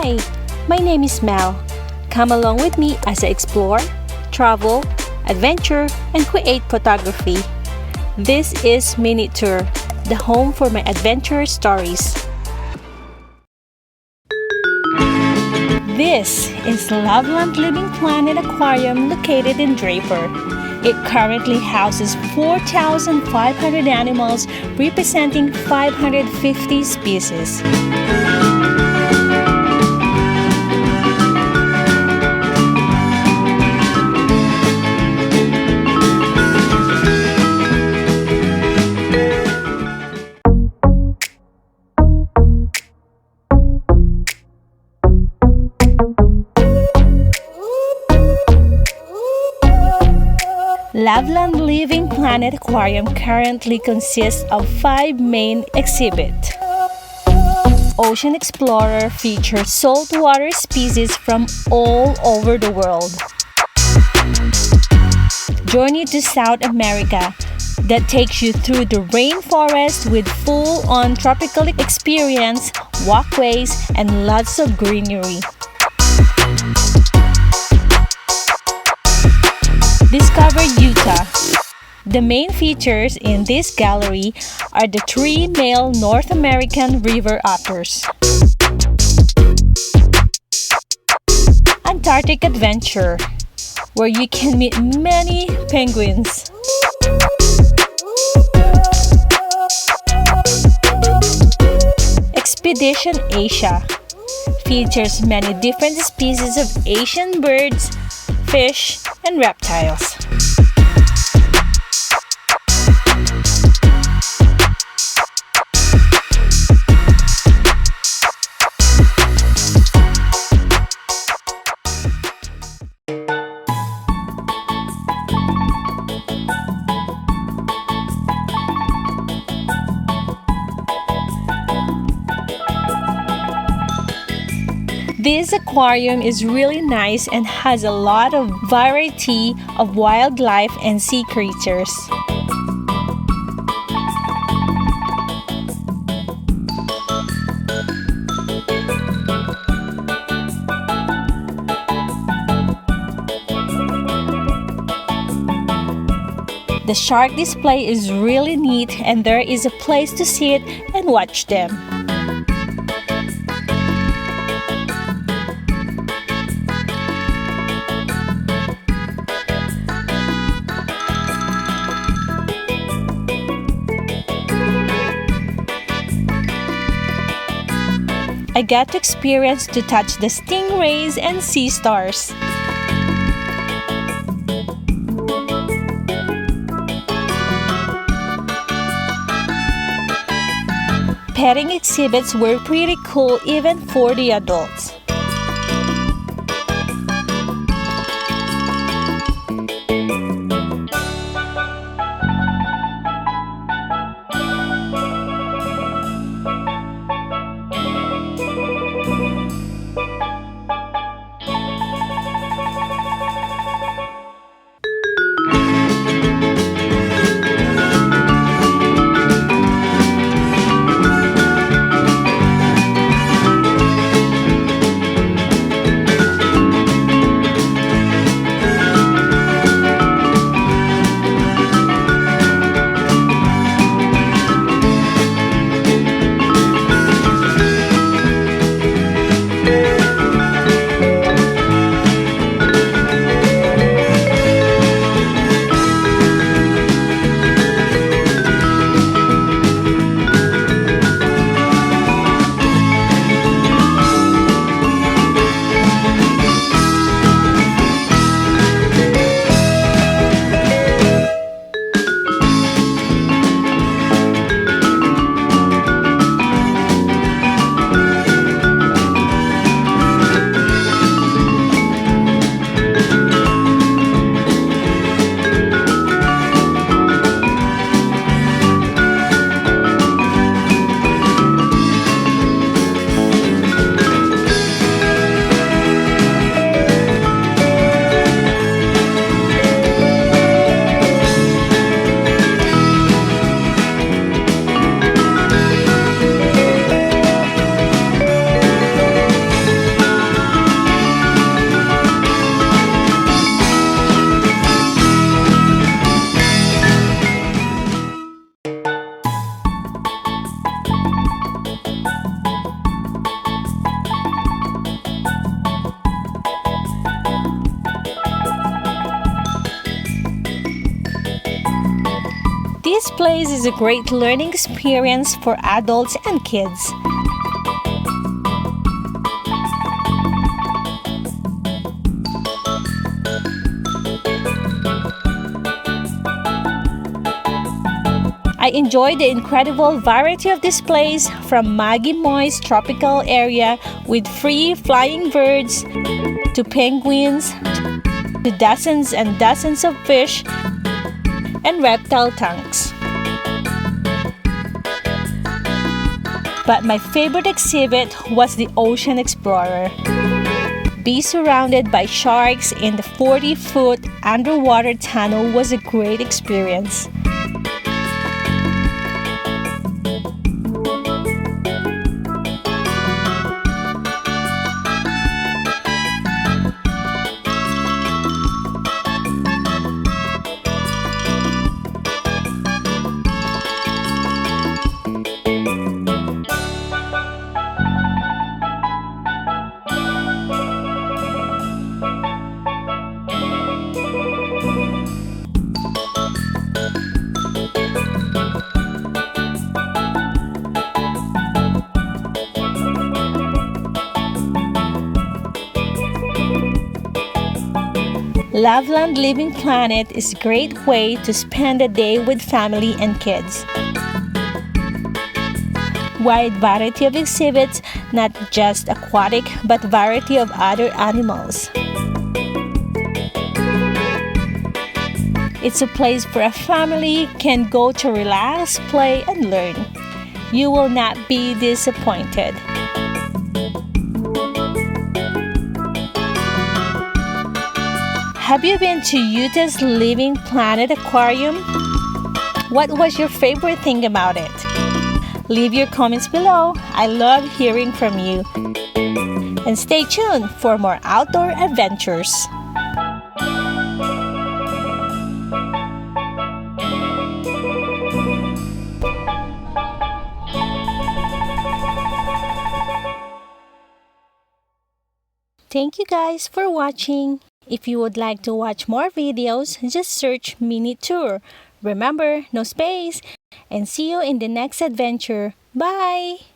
Hi, my name is Mel. Come along with me as I explore, travel, adventure, and create photography. This is MinuteTour, the home for my adventure stories. This is Loveland Living Planet Aquarium located in Draper. It currently houses 4,500 animals representing 550 species. Loveland Living Planet Aquarium currently consists of 5 main exhibits. Ocean Explorer features saltwater species from all over the world. Journey to South America that takes you through the rainforest with full-on tropical experience, walkways, and lots of greenery. Discover Utah. The main features in this gallery are the 3 male North American river otters. Antarctic Adventure, where you can meet many penguins. Expedition Asia features many different species of Asian birds, fish, and reptiles. This aquarium is really nice and has a lot of variety of wildlife and sea creatures. The shark display is really neat and there is a place to sit and watch them. I got to experience to touch the stingrays and sea stars. Petting exhibits were pretty cool even for the adults. place is a great learning experience for adults and kids. I enjoy the incredible variety of displays from muggy moist tropical area with free flying birds to penguins to dozens and dozens of fish and reptile tanks. But my favorite exhibit was the Ocean Explorer. Be surrounded by sharks in the 40-foot underwater tunnel was a great experience. Loveland Living Planet is a great way to spend a day with family and kids. Wide variety of exhibits, not just aquatic but variety of other animals. It's a place where a family can go to relax, play, and learn. You will not be disappointed. Have you been to Utah's Living Planet Aquarium? What was your favorite thing about it? Leave your comments below. I love hearing from you. And stay tuned for more outdoor adventures. Thank you guys for watching. If you would like to watch more videos, just search MinuteTour. Remember, no space. And see you in the next adventure. Bye!